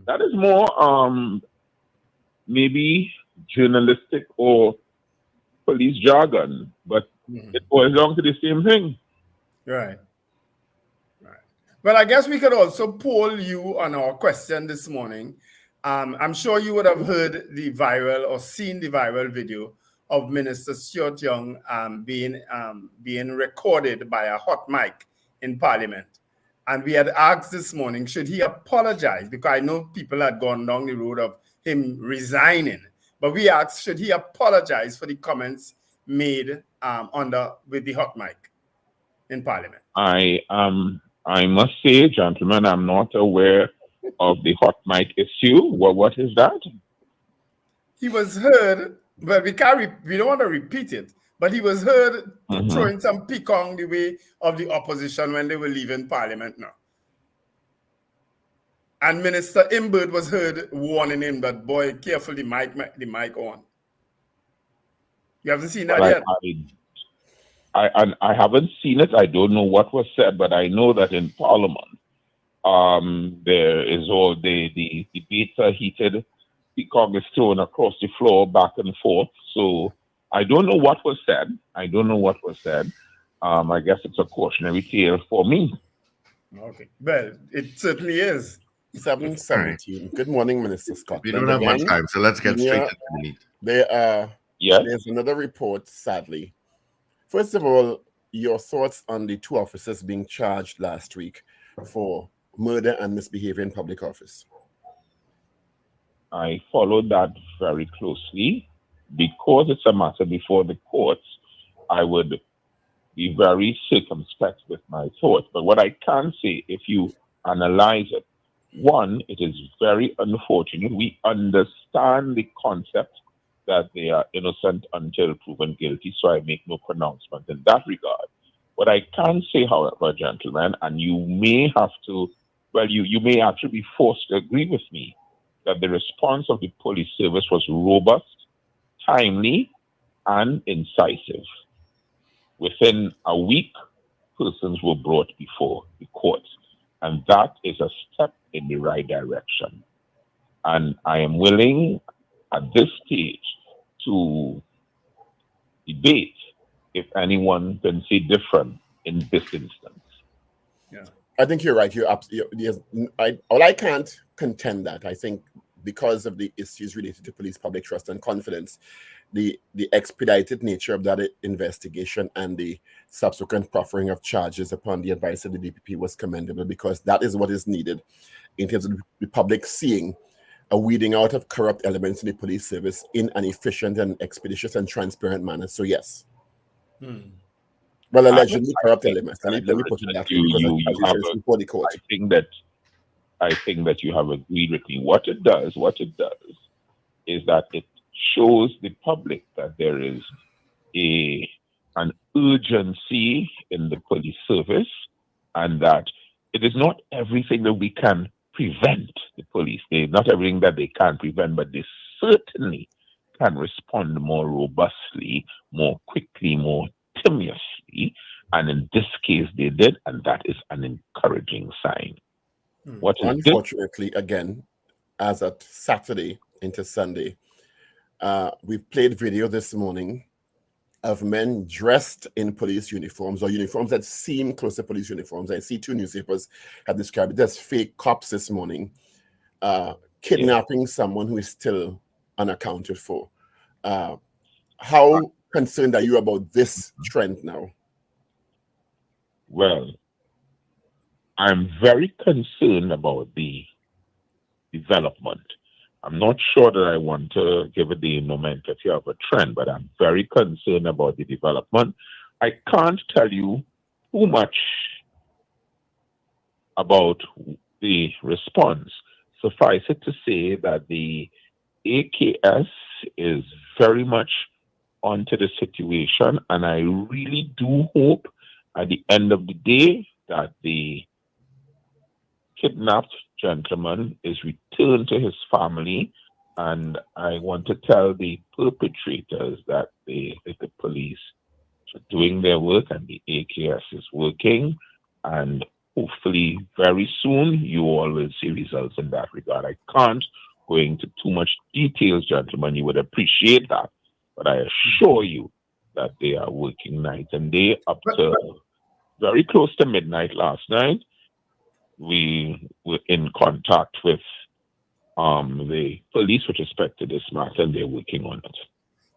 That is more maybe journalistic or police jargon, but it boils down to the same thing. Right. Right. Well, I guess we could also poll you on our question this morning. I'm sure you would have heard the viral or seen the viral video of Minister Stuart Young being recorded by a hot mic in Parliament. And we had asked this morning, should he apologize? Because I know people had gone down the road of him resigning. But we asked, should he apologize for the comments made with the hot mic in Parliament? I must say, gentlemen, I'm not aware of the hot mic issue. What is that? He was heard, but we don't want to repeat it, but he was heard Mm-hmm. throwing some pecan the way of the opposition when they were leaving Parliament now. And Minister Imbird was heard warning him that, boy, careful the mic on. You haven't seen that yet? I haven't seen it. I don't know what was said, but I know that in Parliament, there is all the debates are heated. Peacock is thrown across the floor back and forth. So I don't know what was said. I guess it's a cautionary tale for me. Okay. Well, it certainly is. 7:17. Good morning, Minister Scott. We don't have much time, so let's get straight into the meat. There's another report, sadly. First of all, your thoughts on the two officers being charged last week for murder and misbehavior in public office. I followed that very closely. Because it's a matter before the courts, I would be very circumspect with my thoughts. But what I can say, if you analyze it, one, it is very unfortunate. We understand the concept that they are innocent until proven guilty, so I make no pronouncement in that regard. What I can say, however, gentlemen, and you may have to, you may actually be forced to agree with me, that the response of the police service was robust, timely, and incisive. Within a week, persons were brought before the courts, and that is a step in the right direction. And I am willing at this stage to debate if anyone can say different in this instance. Yeah, I think you're right. I can't contend that. I think because of the issues related to police public trust and confidence, the expedited nature of that investigation and the subsequent proffering of charges upon the advice of the DPP was commendable, because that is what is needed in terms of the public seeing a weeding out of corrupt elements in the police service in an efficient and expeditious and transparent manner. So yes. Well, allegedly corrupt elements. Let me put it that way, because before the court. I think that you have agreed with me. What it does is that it shows the public that there is an urgency in the police service, and that it is not everything that we can prevent the police. Not everything that they can prevent, but they certainly can respond more robustly, more quickly, more timeously. And in this case, they did, and that is an encouraging sign. Unfortunately, again, as at Saturday into Sunday, we've played video this morning of men dressed in police uniforms, or uniforms that seem close to police uniforms. I see two newspapers have described it as fake cops this morning, kidnapping someone who is still unaccounted for. How concerned are you about this trend now? Well, I'm very concerned about the development. I'm not sure that I want to give it the nomenclature of a trend, but I'm very concerned about the development. I can't tell you too much about the response. Suffice it to say that the AKS is very much onto the situation, and I really do hope at the end of the day that the kidnapped gentleman is returned to his family. And I want to tell the perpetrators that the police are doing their work and the AKS is working, and hopefully very soon you all will see results in that regard. I can't go into too much details, gentlemen. You would appreciate that. But I assure you that they are working night and day up to very close to midnight last night. We were in contact with the police with respect to this matter, and they're working on it.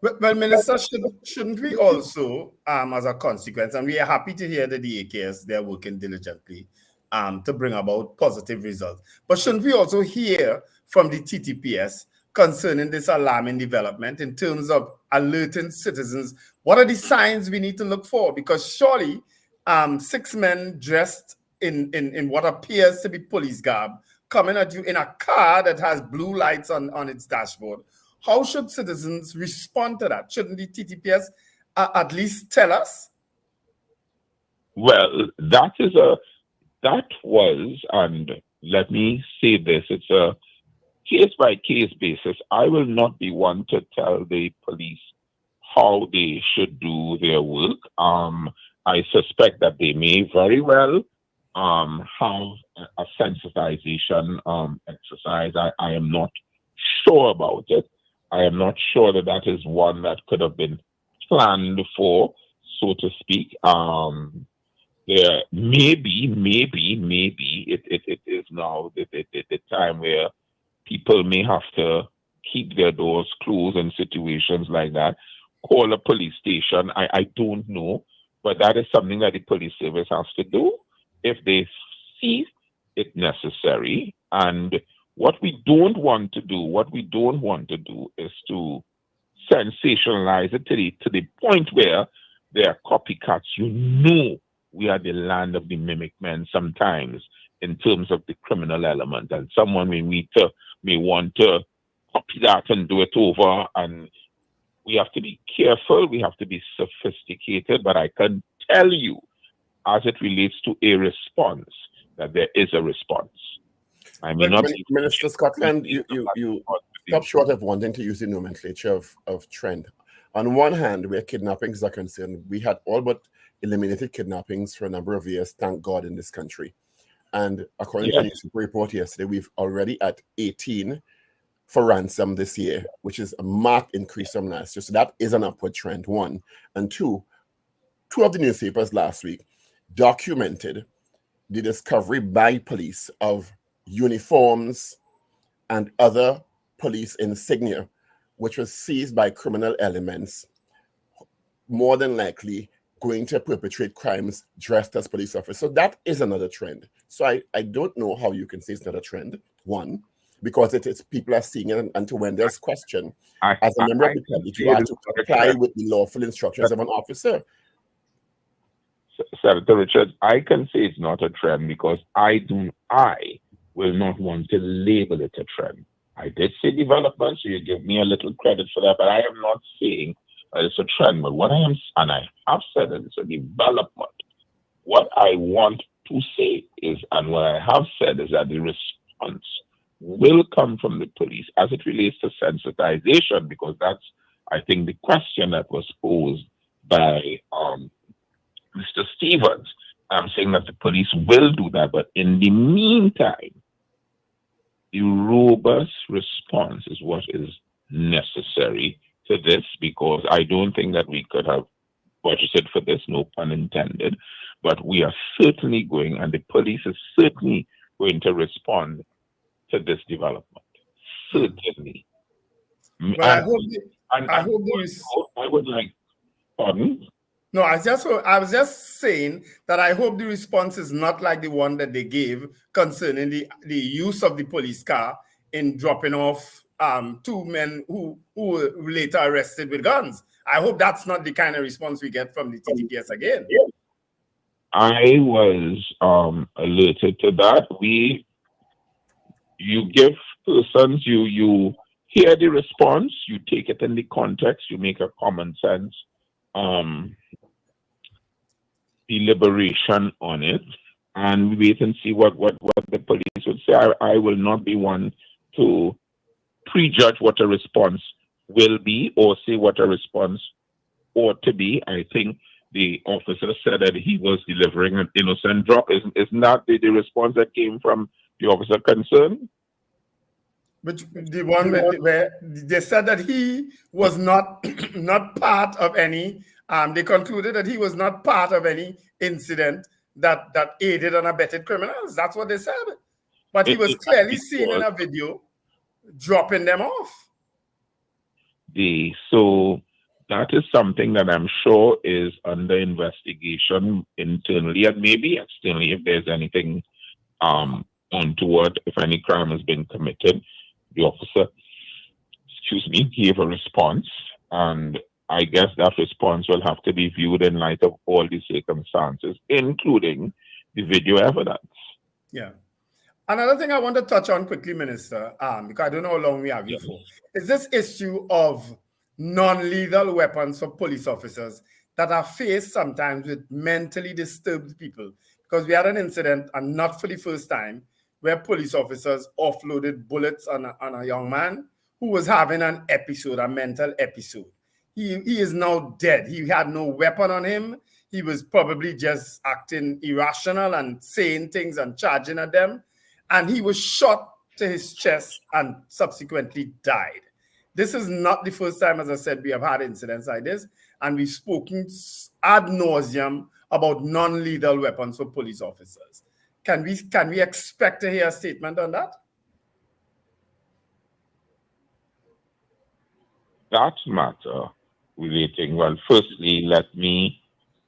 Well, Minister, shouldn't we also, as a consequence, and we are happy to hear that the AKS, they're working diligently to bring about positive results. But shouldn't we also hear from the TTPS concerning this alarming development in terms of alerting citizens? What are the signs we need to look for? Because surely 6 men dressed in what appears to be police garb coming at you in a car that has blue lights on its dashboard. How should citizens respond to that? Shouldn't the TTPS at least tell us? Well, that was, and let me say this, it's a case-by-case basis. I will not be one to tell the police how they should do their work. I suspect that they may very well have a sensitization exercise. I am not sure about it. I am not sure that that is one that could have been planned for, so to speak. There maybe it is now the time where people may have to keep their doors closed in situations like that. Call a police station. I don't know, but that is something that the police service has to do if they see it necessary. And what we don't want to do is to sensationalize it to the point where there are copycats. You know, we are the land of the mimic men sometimes in terms of the criminal element, and someone may want to copy that and do it over. And we have to be careful. We have to be sophisticated. But I can tell you, as it relates to a response, that there is a response. I mean, Minister Scotland, you stop short of wanting to use the nomenclature of trend. On one hand, where kidnappings are concerned, we had all but eliminated kidnappings for a number of years, thank God, in this country. And according to the newspaper report yesterday, we've already at 18 for ransom this year, which is a marked increase from last year. So that is an upward trend, one. And two of the newspapers last week documented the discovery by police of uniforms and other police insignia, which was seized by criminal elements, more than likely going to perpetrate crimes dressed as police officers. So that is another trend. So I don't know how you can say it's not a trend, one, because it's people are seeing it, and to when there's question, as a member of the public, you have to comply with the lawful instructions of an officer. Senator Richards, I can say it's not a trend because I will not want to label it a trend. I did say development, so you give me a little credit for that, but I am not saying it's a trend. But what I am, and I have said that it's a development. What I want to say is, and what I have said is that the response will come from the police as it relates to sensitization, because that's, I think, the question that was posed by Mr. Stevens. I'm saying that the police will do that, but in the meantime, the robust response is what is necessary to this, because I don't think that we could have budgeted for this, no pun intended, but we are certainly going, and the police is certainly going to respond to this development. Certainly. Well, I would like, pardon? No, I was just saying that I hope the response is not like the one that they gave concerning the use of the police car in dropping off 2 men who were later arrested with guns. I hope that's not the kind of response we get from the TTPS again. I was alerted to that. You give persons, you hear the response, you take it in the context, you make a common sense deliberation on it, and we wait and see what the police would say. I will not be one to prejudge what a response will be or say what a response ought to be. I think the officer said that he was delivering an innocent drop. Isn't that the response that came from the officer concerned? Which the one where they said that he was not not part of any. They concluded that he was not part of any incident that aided and abetted criminals. That's what they said. But he was clearly seen in a video dropping them off. So that is something that I'm sure is under investigation internally and maybe externally if there's anything untoward, if any crime has been committed. The officer, gave a response, and I guess that response will have to be viewed in light of all the circumstances, including the video evidence. Yeah. Another thing I want to touch on quickly, Minister, because I don't know how long we have you for, is this issue of non-lethal weapons for police officers that are faced sometimes with mentally disturbed people. Because we had an incident, and not for the first time, where police officers offloaded bullets on a young man who was having an episode, a mental episode. He is now dead. He had no weapon on him. He was probably just acting irrational and saying things and charging at them. And he was shot to his chest and subsequently died. This is not the first time, as I said, we have had incidents like this. And we've spoken ad nauseum about non-lethal weapons for police officers. Can we expect to hear a statement on that? That matter relating, well, firstly, let me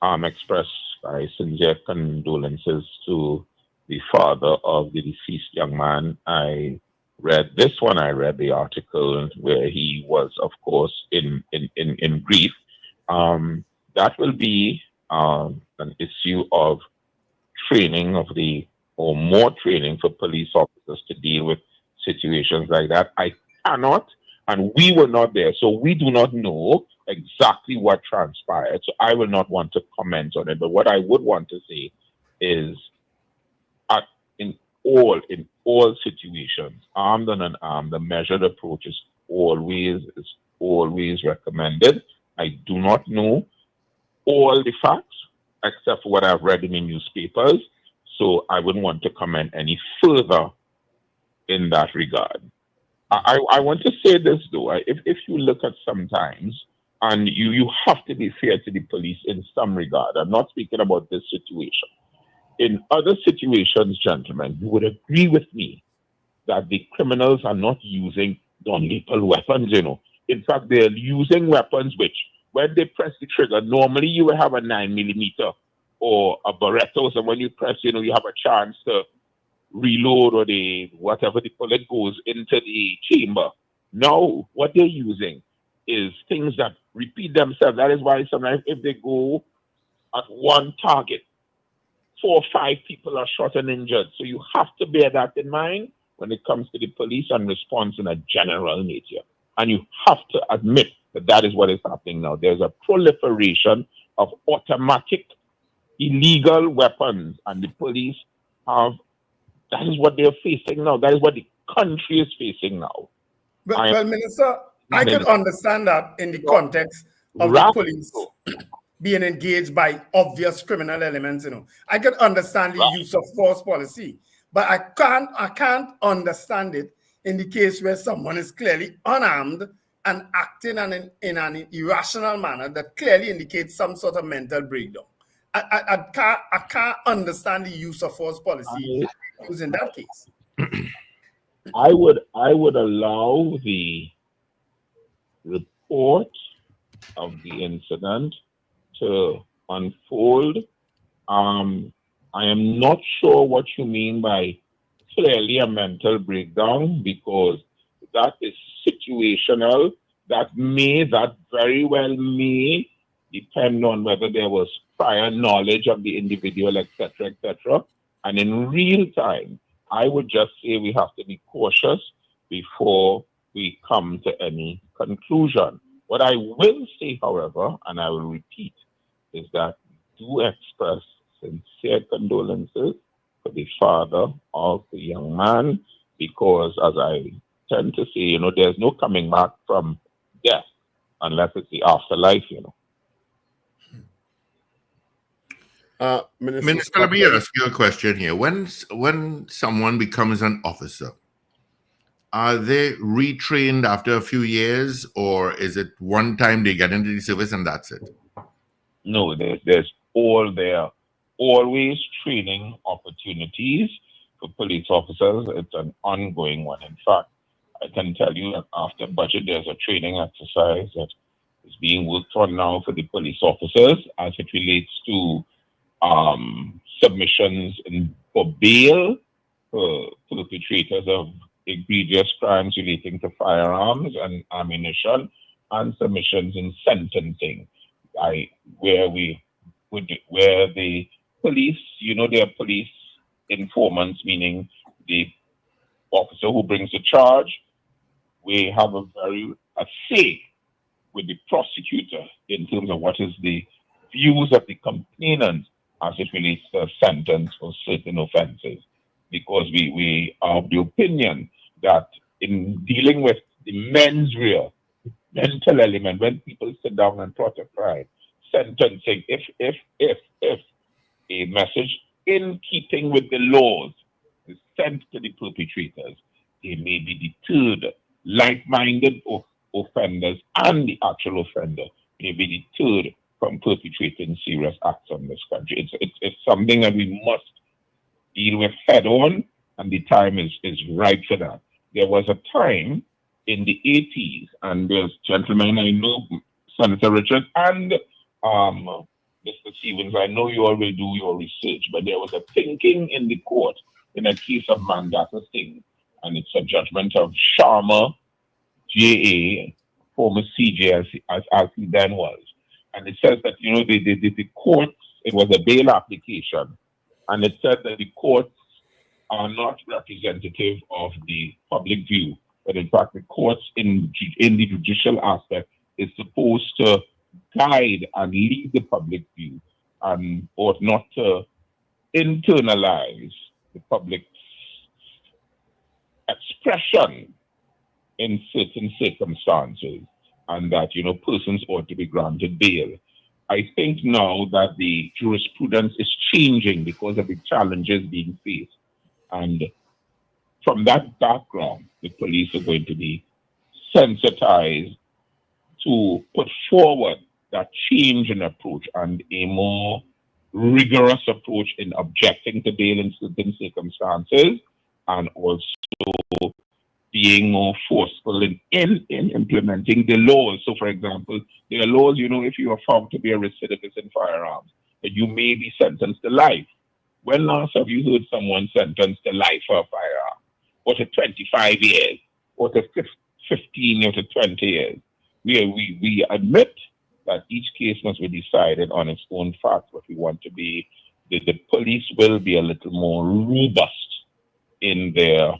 express my sincere condolences to the father of the deceased young man. I read the article where he was, of course, in grief. That will be an issue of training or more training for police officers to deal with situations like that. I cannot, and we were not there, so we do not know exactly what transpired. So I will not want to comment on it. But what I would want to say is, in all situations, armed and unarmed, the measured approach is always recommended. I do not know all the facts except for what I've read in the newspapers, so I wouldn't want to comment any further in that regard. I want to say this though, if you look at sometimes, and you have to be fair to the police in some regard. I'm not speaking about this situation. In other situations, gentlemen, you would agree with me that the criminals are not using non-lethal weapons, In fact, they're using weapons which, when they press the trigger, normally you will have a 9mm or a Beretta, so when you press, you have a chance to reload or whatever the bullet goes into the chamber. No, what they're using is things that repeat themselves. That is why sometimes if they go at one target, 4 or 5 people are shot and injured. So you have to bear that in mind when it comes to the police and response in a general nature. And you have to admit that is what is happening now. There's a proliferation of automatic illegal weapons, and the police that is what they're facing now. That is what the country is facing now. Well, Minister, I could understand that in the context of the police being engaged by obvious criminal elements, I could understand the use of force policy, but I can't understand it in the case where someone is clearly unarmed and acting in an irrational manner that clearly indicates some sort of mental breakdown. I can't understand the use of force policy in that case. I would allow the report of the incident to unfold. I am not sure what you mean by clearly a mental breakdown, because that is situational. That very well may depend on whether there was prior knowledge of the individual, etc., etc. And in real time, I would just say we have to be cautious before we come to any conclusion. What I will say, however, and I will repeat, is that we do express sincere condolences for the father of the young man, because, as I tend to say, there's no coming back from death unless it's the afterlife, Minister, let me ask you a question here. When someone becomes an officer, are they retrained after a few years, or is it one time they get into the service and that's it? No, there are always training opportunities for police officers. It's an ongoing one. In fact, I can tell you that after budget, there's a training exercise that is being worked on now for the police officers as it relates to submissions for bail for perpetrators of egregious crimes relating to firearms and ammunition, and submissions in sentencing. Where the police, they are police informants, meaning the officer who brings the charge, we have a say with the prosecutor in terms of what is the views of the complainant as it relates to a sentence for certain offenses. Because we are of the opinion that in dealing with the mens rea, mental element, when people sit down and plot a crime, sentencing, if a message in keeping with the laws is sent to the perpetrators, they may be deterred. Like-minded offenders and the actual offender may be deterred from perpetrating serious acts on this country. It's something that we must deal with head on, and the time is right for that. There was a time in the 80s, and there's gentlemen I know, Senator Richard and Mr. Stevens, I know you all will do your research, but there was a thinking in the court in a case of Mandata Singh, and it's a judgment of Sharma, J.A., former CJ as he then was. And it says that, the courts, it was a bail application, and it said that the courts are not representative of the public view, but in fact the courts in the judicial aspect is supposed to guide and lead the public view and ought not to internalize the public's expression in certain circumstances, and that persons ought to be granted bail. I think now that the jurisprudence is changing because of the challenges being faced, and from that background, the police are going to be sensitized to put forward that change in approach and a more rigorous approach in objecting to bail in certain circumstances, and also being more forceful in implementing the laws. So, for example, there are laws, if you are found to be a recidivist in firearms, that you may be sentenced to life. When last have you heard someone sentenced to life for a firearm? Or to 25 years? Or to 15 or to 20 years? We admit that each case must be decided on its own facts, but we want to be, the police will be a little more robust in their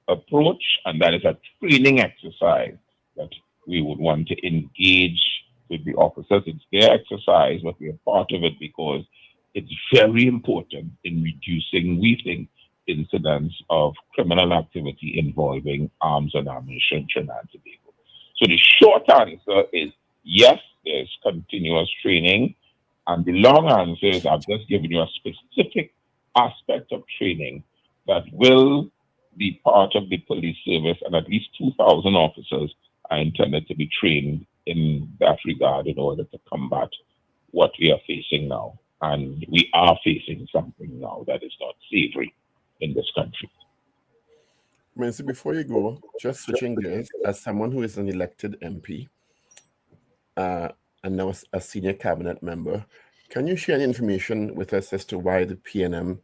approach, and that is a training exercise that we would want to engage with the officers. It's their exercise, but we are part of it because it's very important in reducing, we think, incidents of criminal activity involving arms and ammunition in Trinidad and Tobago. So the short answer is yes, there's continuous training, and the long answer is I've just given you a specific aspect of training that will be part of the police service, and at least 2,000 officers are intended to be trained in that regard in order to combat what we are facing now. And we are facing something now that is not savory in this country. Minister, before you go, just switching gears, as someone who is an elected MP and now a senior cabinet member, can you share any information with us as to why the PNM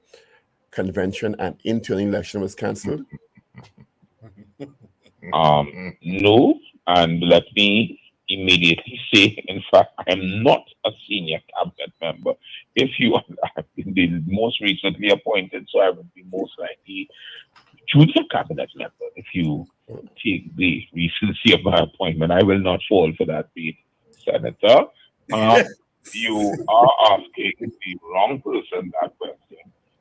convention and internal election was cancelled? No, and let me immediately say, in fact, I am not a senior cabinet member. If you have been the most recently appointed, so I would be most likely junior cabinet member. If you take the recency of my appointment, I will not fall for that beat, Senator. You are asking the wrong person that question.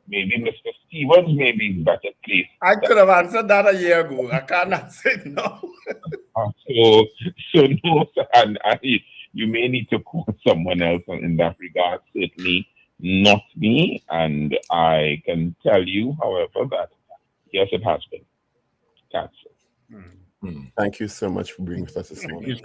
Maybe Mr. Stevens may be better placed. I could have answered that a year ago. I can't answer it now. So no, and you may need to call someone else in that regard. Certainly not me, and I can tell you, however, that yes, it has been cancelled. Thank you so much for being with us this morning.